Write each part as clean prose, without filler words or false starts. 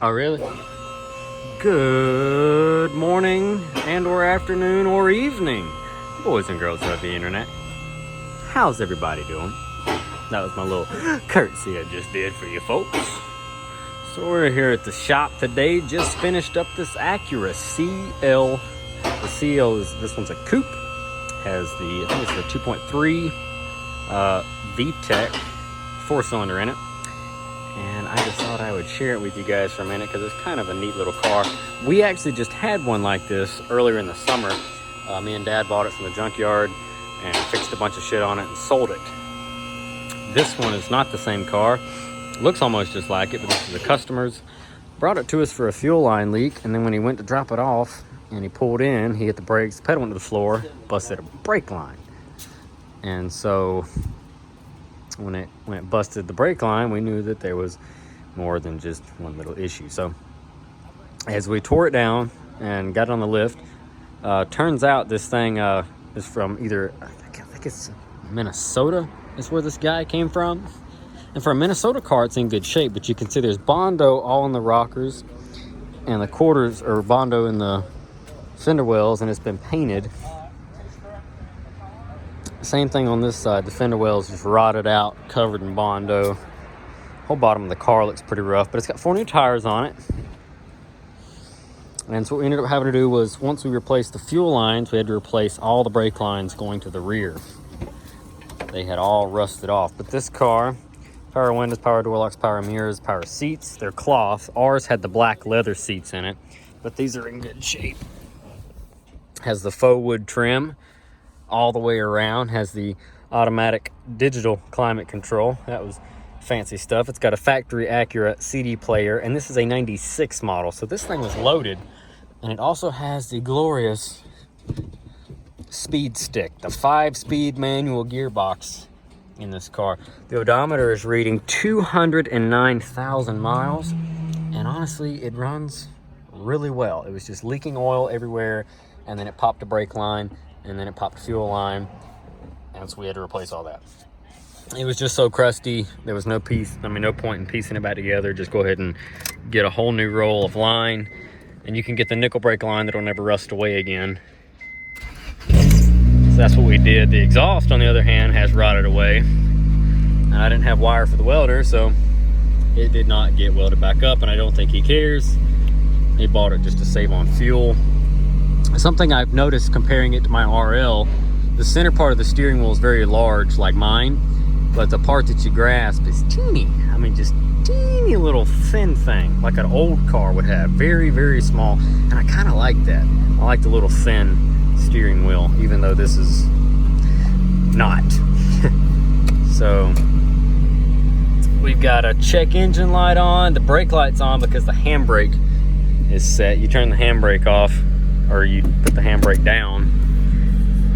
Oh, really? Good morning and or afternoon or evening, boys and girls of the internet. How's everybody doing? That was my little courtesy I just did for you folks. So we're here at the shop today. Just finished up this Acura CL. The CL this one's a coupe. Has I think it's the 2.3 VTEC 4-cylinder in it. And I just thought I would share it with you guys for a minute because it's kind of a neat little car. We actually just had one like this earlier in the summer. Me and Dad bought it from the junkyard and fixed a bunch of shit on it and sold it. This one is not the same car. It looks almost just like it, but this is the customer's. Brought it to us for a fuel line leak, and then when he went to drop it off and he pulled in, he hit the brakes, the pedal went to the floor, busted a brake line. And so when it busted the brake line, we knew that there was more than just one little issue. So as we tore it down and got it on the lift, turns out this thing is from either, I think it's Minnesota is where this guy came from. And for a Minnesota car, it's in good shape, but you can see there's Bondo all in the rockers, and the quarters are Bondo in the fender wells, and it's been painted. Same thing on this side. The fender wells just rotted out, covered in Bondo. Whole bottom of the car looks pretty rough, but it's got 4 new tires on it. And so what we ended up having to do was, once we replaced the fuel lines, we had to replace all the brake lines going to the rear. They had all rusted off. But this car, power windows, power door locks, power mirrors, power seats, they're cloth. Ours had the black leather seats in it, but these are in good shape. Has the faux wood trim all the way around, has the automatic digital climate control. That was fancy stuff. It's got a factory Acura CD player, and this is a 96 model, so this thing was loaded. And it also has the glorious speed stick, the 5-speed manual gearbox in this car. The odometer is reading 209,000 miles, and honestly, it runs really well. It was just leaking oil everywhere, and then it popped a brake line, and then it popped a fuel line, and so we had to replace all that. It was just so crusty. There was no point in piecing it back together. Just go ahead and get a whole new roll of line, and you can get the nickel brake line that'll never rust away again. So that's what we did. The exhaust, on the other hand, has rotted away, and I didn't have wire for the welder, so it did not get welded back up, and I don't think he cares. He bought it just to save on fuel. Something I've noticed comparing it to my RL, the center part of the steering wheel is very large like mine, but the part that you grasp is teeny. I mean, just teeny little thin thing, like an old car would have. Very, very small, and I kind of like that. I like the little thin steering wheel, even though this is not. So we've got a check engine light on. The brake light's on because the handbrake is set. You turn the handbrake off, or you put the handbrake down,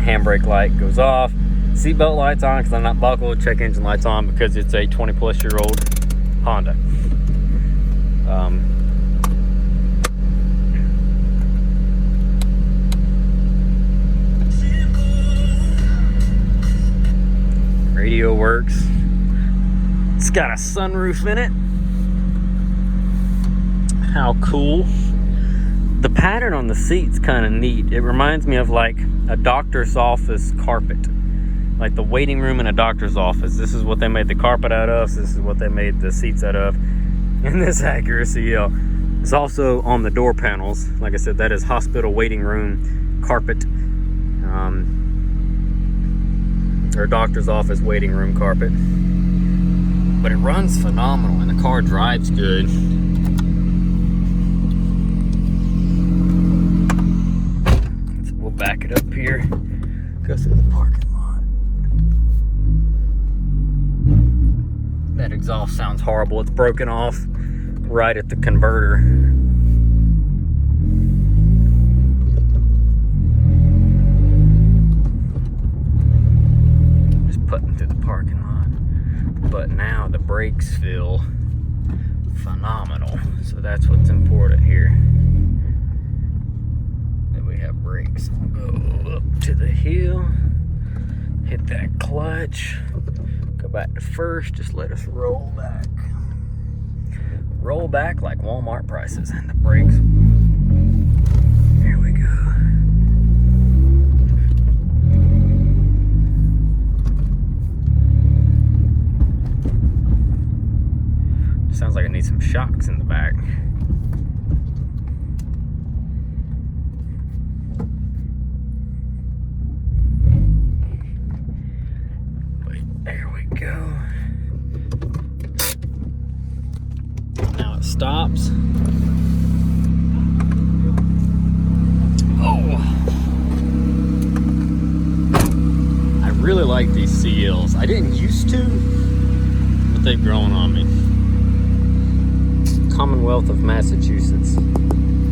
handbrake light goes off. Seatbelt light's on because I'm not buckled. Check engine light's on because it's a 20+ year old Honda. Radio works. It's got a sunroof in it. How cool. The pattern on the seat's kind of neat. It reminds me of like a doctor's office carpet. Like the waiting room in a doctor's office. This is what they made the carpet out of. This is what they made the seats out of. And this Acura CL is also on the door panels. Like I said, that is hospital waiting room carpet. Or doctor's office waiting room carpet. But it runs phenomenal, and the car drives good. So we'll back it up here, go through the parking lot. That exhaust sounds horrible. It's broken off right at the converter. Just putting through the parking lot. But now the brakes feel phenomenal. So that's what's important here. That we have brakes. Go up to the hill. Hit that clutch. Go back to first. Just let us roll back. roll back like Walmart prices. And the brakes. Here we go. Sounds like it needs some shocks in the back. Wait, there we go. Now it stops. Oh! I really like these CLs. I didn't used to, but they've grown on me. Commonwealth of Massachusetts.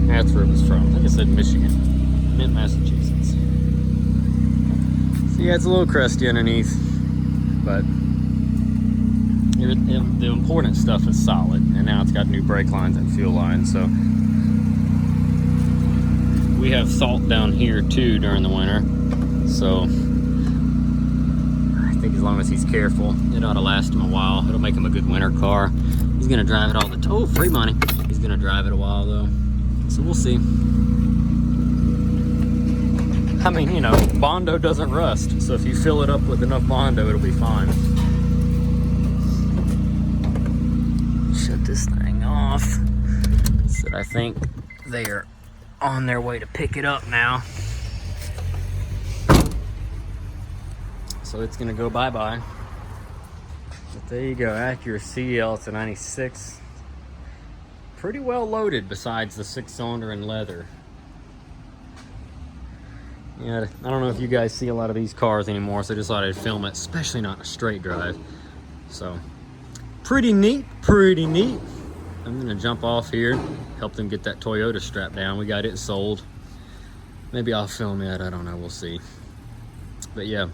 That's where it was from. I think I said Michigan. I meant Massachusetts. So yeah, it's a little crusty underneath, but the important stuff is solid. And now it's got new brake lines and fuel lines. So we have salt down here too during the winter. So I think as long as he's careful, it ought to last him a while. It'll make him a good winter car. He's gonna drive it all the time. Oh, free money. He's gonna drive it a while though. So we'll see. I mean, you know, Bondo doesn't rust. So if you fill it up with enough Bondo, it'll be fine. Shut this thing off. So I think they are on their way to pick it up now. So it's gonna go bye-bye. But there you go, Acura CL, it's a 96. Pretty well loaded besides the 6-cylinder and leather. Yeah, I don't know if you guys see a lot of these cars anymore, so I just thought I'd film it, especially not in a straight drive. So, pretty neat, pretty neat. I'm gonna jump off here, help them get that Toyota strapped down. We got it sold. Maybe I'll film it, I don't know, we'll see. But yeah,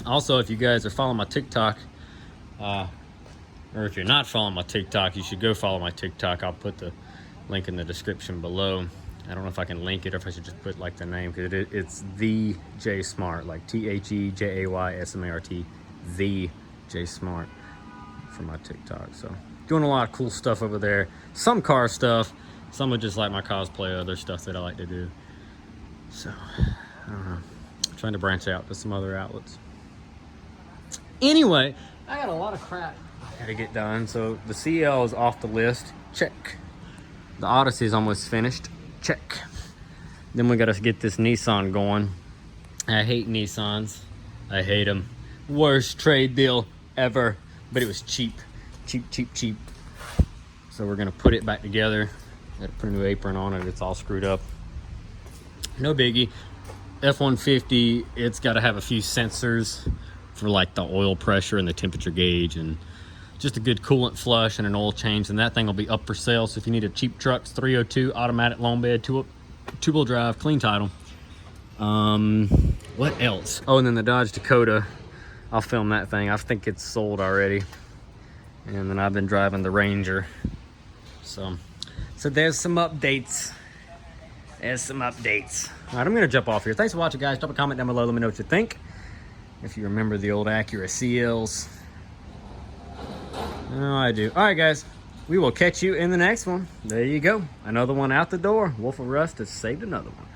also if you guys are following my TikTok, or if you're not following my TikTok, you should go follow my TikTok. I'll put the link in the description below. I don't know if I can link it or if I should just put like the name, because it's the J Smart, like TheJaysmart, the J Smart for my TikTok. So doing a lot of cool stuff over there. Some car stuff, some are just like my cosplay, other stuff that I like to do. So I don't know, I'm trying to branch out to some other outlets. Anyway, I got a lot of crap I gotta get done. So the CL is off the list, check. The Odyssey is almost finished, check. Then we gotta get this Nissan going. I hate Nissans, I hate them. Worst trade deal ever, but it was cheap, cheap, cheap, cheap. So we're gonna put it back together. Gotta put a new apron on it, it's all screwed up. No biggie. F-150, it's gotta have a few sensors for like the oil pressure and the temperature gauge, and just a good coolant flush and an oil change, and that thing will be up for sale. So if you need a cheap truck, it's 302 automatic long bed, two-wheel drive, clean title. What else? Oh, and then the Dodge Dakota, I'll film that thing. I think it's sold already. And then I've been driving the Ranger. So there's some updates. There's some updates. All right, I'm gonna jump off here. Thanks for watching, guys. Drop a comment down below, let me know what you think. If you remember the old Acura CLs. I know I do. All right, guys. We will catch you in the next one. There you go. Another one out the door. Wolf of Rust has saved another one.